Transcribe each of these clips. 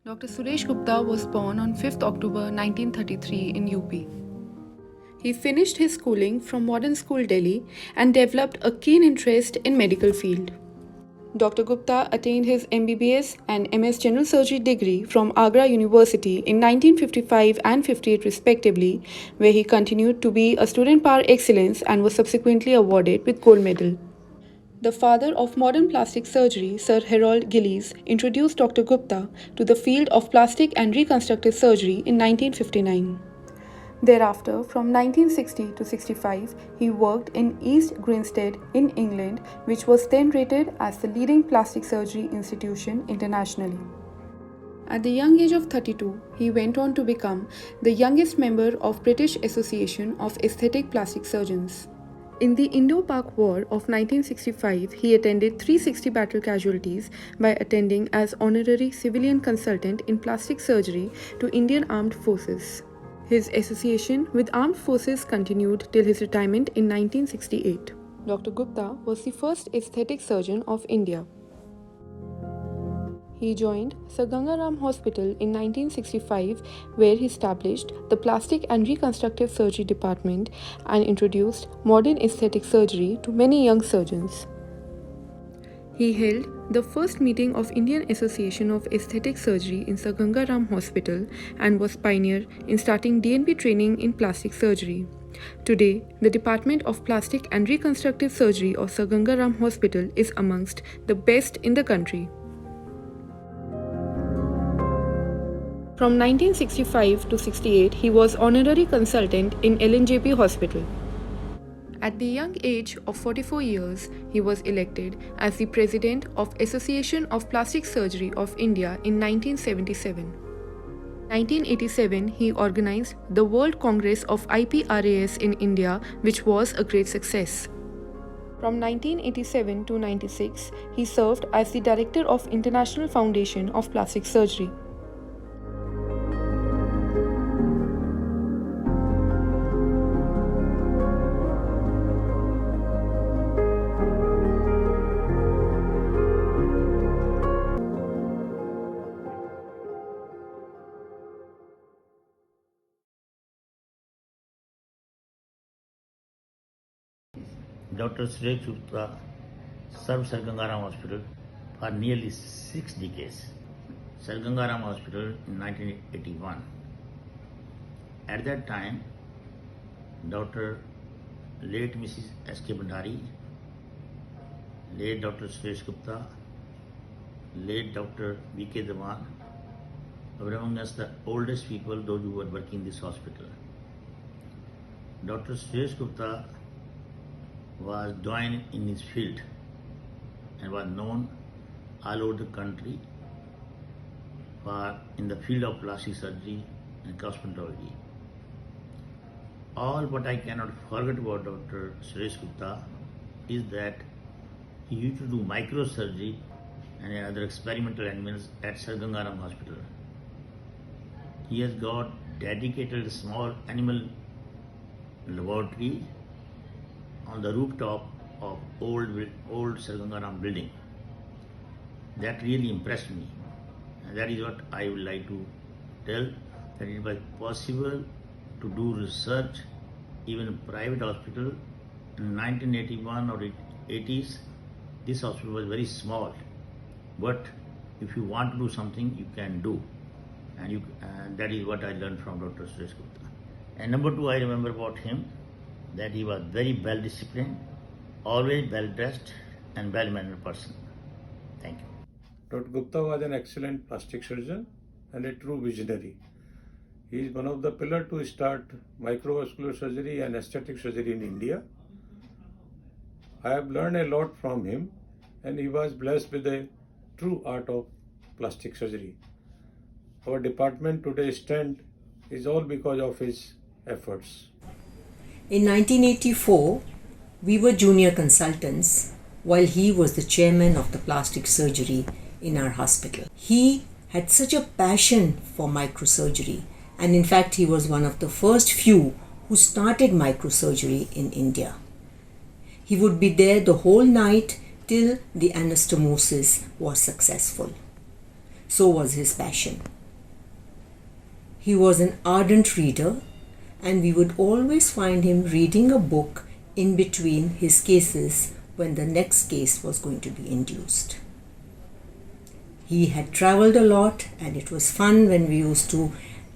Dr. Suresh Gupta was born on 5th October 1933 in UP. He finished his schooling from Modern School Delhi and developed a keen interest in medical field. Dr. Gupta attained his MBBS and MS General Surgery degree from Agra University in 1955 and 58 respectively, where he continued to be a student par excellence and was subsequently awarded with gold medal. The father of modern plastic surgery, Sir Harold Gillies, introduced Dr. Gupta to the field of plastic and reconstructive surgery in 1959. Thereafter, from 1960 to 65, he worked in East Grinstead in England, which was then rated as the leading plastic surgery institution internationally. At the young age of 32, he went on to become the youngest member of British Association of Aesthetic Plastic Surgeons. In the Indo-Pak War of 1965, he attended 360 battle casualties by attending as honorary civilian consultant in plastic surgery to Indian Armed Forces. His association with armed forces continued till his retirement in 1968. Dr. Gupta was the first aesthetic surgeon of India. He joined Sir Ganga Ram Hospital in 1965, where he established the Plastic and Reconstructive Surgery Department and introduced modern aesthetic surgery to many young surgeons. He held the first meeting of Indian Association of Aesthetic Surgery in Sir Ganga Ram Hospital and was pioneer in starting DNB training in plastic surgery. Today, the Department of Plastic and Reconstructive Surgery of Sir Ganga Ram Hospital is amongst the best in the country. From 1965 to 68, he was honorary consultant in LNJP Hospital. At the young age of 44 years, he was elected as the President of Association of Plastic Surgery of India in 1977. In 1987, he organized the World Congress of IPRAS in India, which was a great success. From 1987 to 96, he served as the Director of International Foundation of Plastic Surgery. Dr. Suresh Gupta served Sir Ganga Ram Hospital for nearly 6 decades. Sir Ganga Ram Hospital in 1981. At that time, Dr. late Mrs. S.K. Bhandari, late Dr. Suresh Gupta, late Dr. V.K. Dhawan were among us the oldest people, those who were working in this hospital. Dr. Suresh Gupta was doyen in his field and was known all over the country for in the field of plastic surgery and cosmetology. All what I cannot forget about Dr. Suresh Gupta is that he used to do microsurgery and other experimental animals at Sir Ganga Ram Hospital. He has got dedicated small animal laboratory on the rooftop of old Sir Ganga Ram building. That really impressed me. And that is what I would like to tell, that it was possible to do research even in private hospital. In 1981 or 80s, this hospital was very small. But if you want to do something, you can do. And that is what I learned from Dr. Suresh Gupta. And number two, I remember about him, that he was very well disciplined, always well dressed and well mannered person. Thank you. Dr. Gupta was an excellent plastic surgeon and a true visionary. He is one of the pillars to start microvascular surgery and aesthetic surgery in India. I have learned a lot from him, and he was blessed with a true art of plastic surgery. Our department today stand is all because of his efforts. In 1984, we were junior consultants while he was the chairman of the plastic surgery in our hospital. He had such a passion for microsurgery, and in fact he was one of the first few who started microsurgery in India. He would be there the whole night till the anastomosis was successful. so was his passion. He was an ardent reader, and we would always find him reading a book in between his cases when the next case was going to be induced. He had traveled a lot, and it was fun when we used to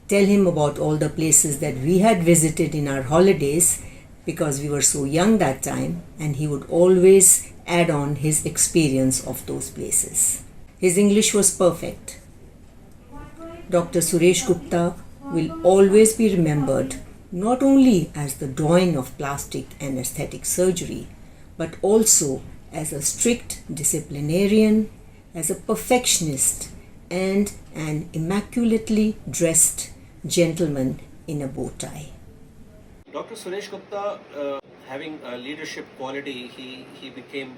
tell him about all the places that we had visited in our holidays, because we were so young that time, and he would always add on his experience of those places. His English was perfect. Dr. Suresh Gupta will always be remembered not only as the doyen of plastic and aesthetic surgery, but also as a strict disciplinarian, as a perfectionist, and an immaculately dressed gentleman in a bow tie. Dr. Suresh Gupta, having a leadership quality, he became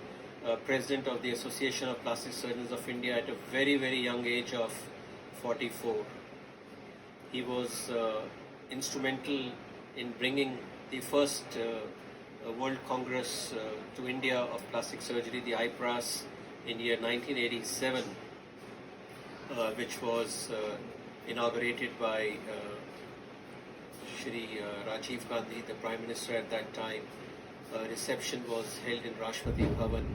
president of the Association of Plastic Surgeons of India at a very, very young age of 44. He was instrumental in bringing the first World Congress to India of Plastic Surgery, the IPRAS, in year 1987, which was inaugurated by Shri Rajiv Gandhi, the Prime Minister at that time. A reception was held in Rashtrapati Bhavan,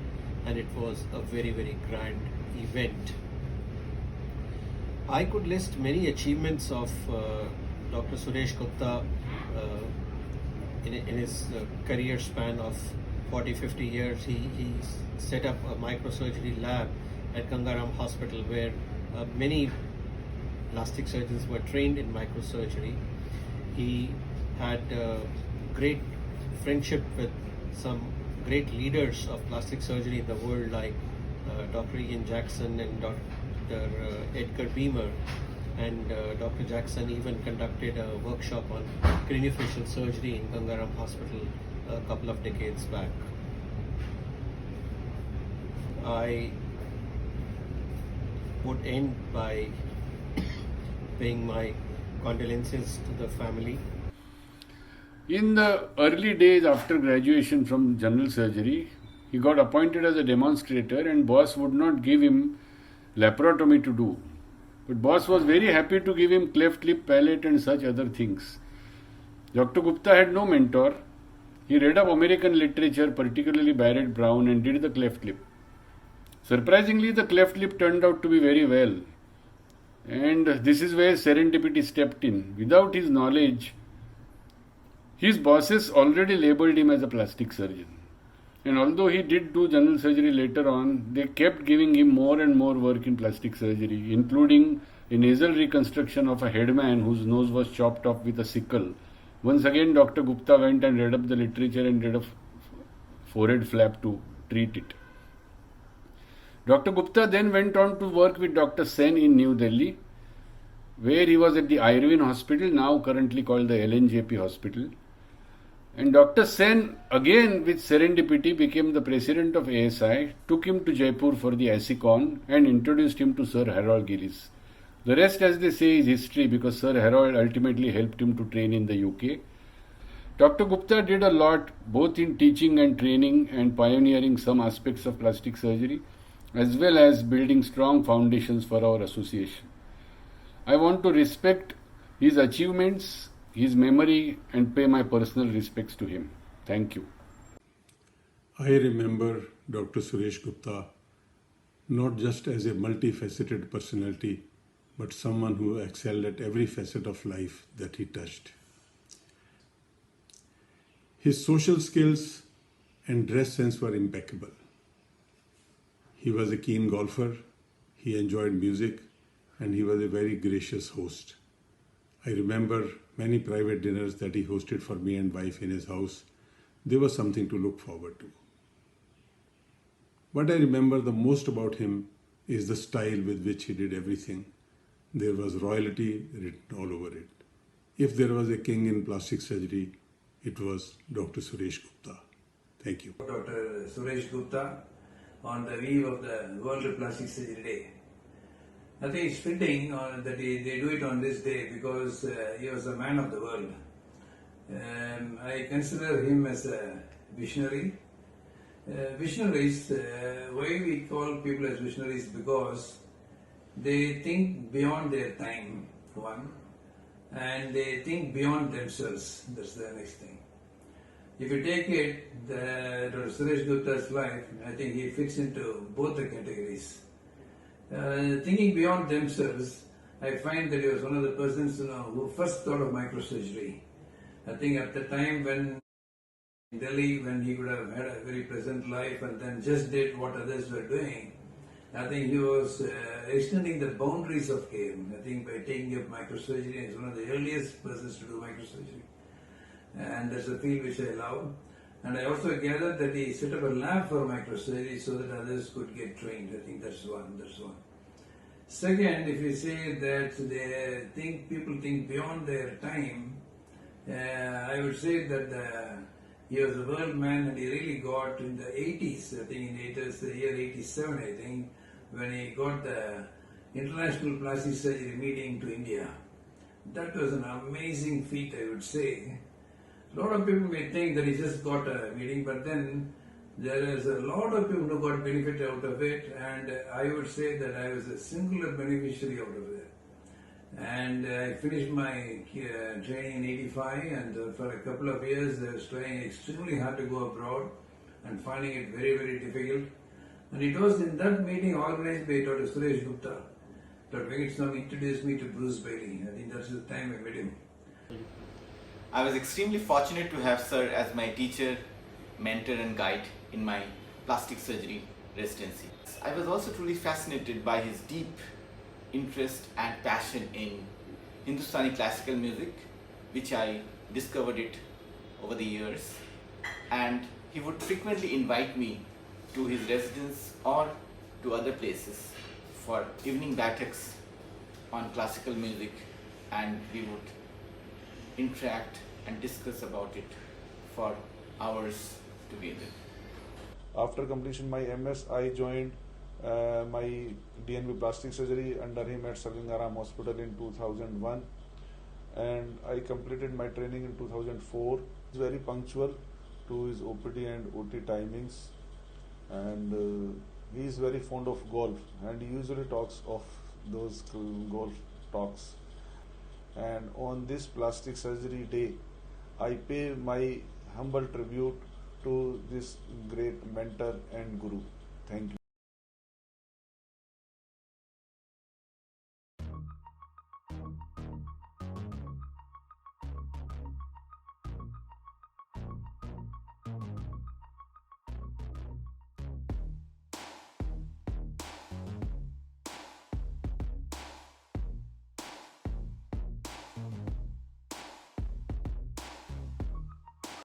and it was a very, very grand event. I could list many achievements of Dr. Suresh Gupta in his career span of 40-50 years. He set up a microsurgery lab at Gangaram Hospital, where many plastic surgeons were trained in microsurgery. He had great friendship with some great leaders of plastic surgery in the world, like Dr. Ian Jackson and Dr. Edgar Beamer. And Dr. Jackson even conducted a workshop on craniofacial surgery in Gangaram Hospital a couple of decades back. I would end by paying my condolences to the family. In the early days after graduation from general surgery, he got appointed as a demonstrator, and boss would not give him laparotomy to do. But boss was very happy to give him cleft lip, palate and such other things. Dr. Gupta had no mentor. He read up American literature, particularly Barrett Brown, and did the cleft lip. Surprisingly, the cleft lip turned out to be very well. And this is where serendipity stepped in. Without his knowledge, his bosses already labelled him as a plastic surgeon. And although he did do general surgery later on, they kept giving him more and more work in plastic surgery, including a nasal reconstruction of a headman whose nose was chopped off with a sickle. Once again, Dr. Gupta went and read up the literature and did a forehead flap to treat it. Dr. Gupta then went on to work with Dr. Sen in New Delhi, where he was at the Irvine Hospital, now currently called the LNJP Hospital. And Dr. Sen, again with serendipity, became the president of ASI, took him to Jaipur for the ASICON and introduced him to Sir Harold Gillis. The rest, as they say, is history, because Sir Harold ultimately helped him to train in the UK. Dr. Gupta did a lot, both in teaching and training and pioneering some aspects of plastic surgery, as well as building strong foundations for our association. I want to respect his achievements, his memory, and pay my personal respects to him. Thank you. I remember Dr. Suresh Gupta not just as a multifaceted personality, but someone who excelled at every facet of life that he touched. His social skills and dress sense were impeccable. He was a keen golfer, he enjoyed music, and he was a very gracious host. I remember many private dinners that he hosted for me and wife in his house. They were something to look forward to. What I remember the most about him is the style with which he did everything. There was royalty written all over it. If there was a king in plastic surgery, it was Dr. Suresh Gupta. Thank you. Dr. Suresh Gupta on the eve of the World Plastic Surgery Day. I think it's fitting that they do it on this day because he was a man of the world. I consider him as a visionary. Visionaries, why we call people as visionaries, because they think beyond their time, one, and they think beyond themselves. That's the next thing. If you take it, Dr. Suresh Gupta's life, I think he fits into both the categories. Thinking beyond themselves, I find that he was one of the persons who first thought of microsurgery. I think at the time when in Delhi, when he could have had a very pleasant life and then just did what others were doing, I think he was extending the boundaries of care. I think by taking up microsurgery, he is one of the earliest persons to do microsurgery. And that's a field which I love. And I also gathered that he set up a lab for microsurgery so that others could get trained. I think that's one. Second, if you say that people think beyond their time, I would say that he was a world man and he really got in the 80s, I think it was the year 87, I think, when he got the International Plastic Surgery meeting to India. That was an amazing feat, I would say. A lot of people may think that he just got a meeting, but then there is a lot of people who got benefit out of it, and I would say that I was a singular beneficiary out of it. And I finished my training in 85, and for a couple of years I was trying extremely hard to go abroad and finding it very, very difficult. And it was in that meeting organized by Dr. Suresh Gupta. Dr. Venkateswaran introduced me to Bruce Bailey. I think that's the time I met him. I was extremely fortunate to have Sir as my teacher, mentor and guide in my plastic surgery residency. I was also truly fascinated by his deep interest and passion in Hindustani classical music, which I discovered it over the years, and he would frequently invite me to his residence or to other places for evening bataks on classical music, and we would interact and discuss about it for hours together. After completion my MS, I joined my DNB plastic surgery under him at Sir Gangaram Hospital in 2001, and I completed my training in 2004. He's very punctual to his OPD and OT timings, and he is very fond of golf, and he usually talks of those golf talks. And on this plastic surgery day, I pay my humble tribute to this great mentor and guru. Thank you.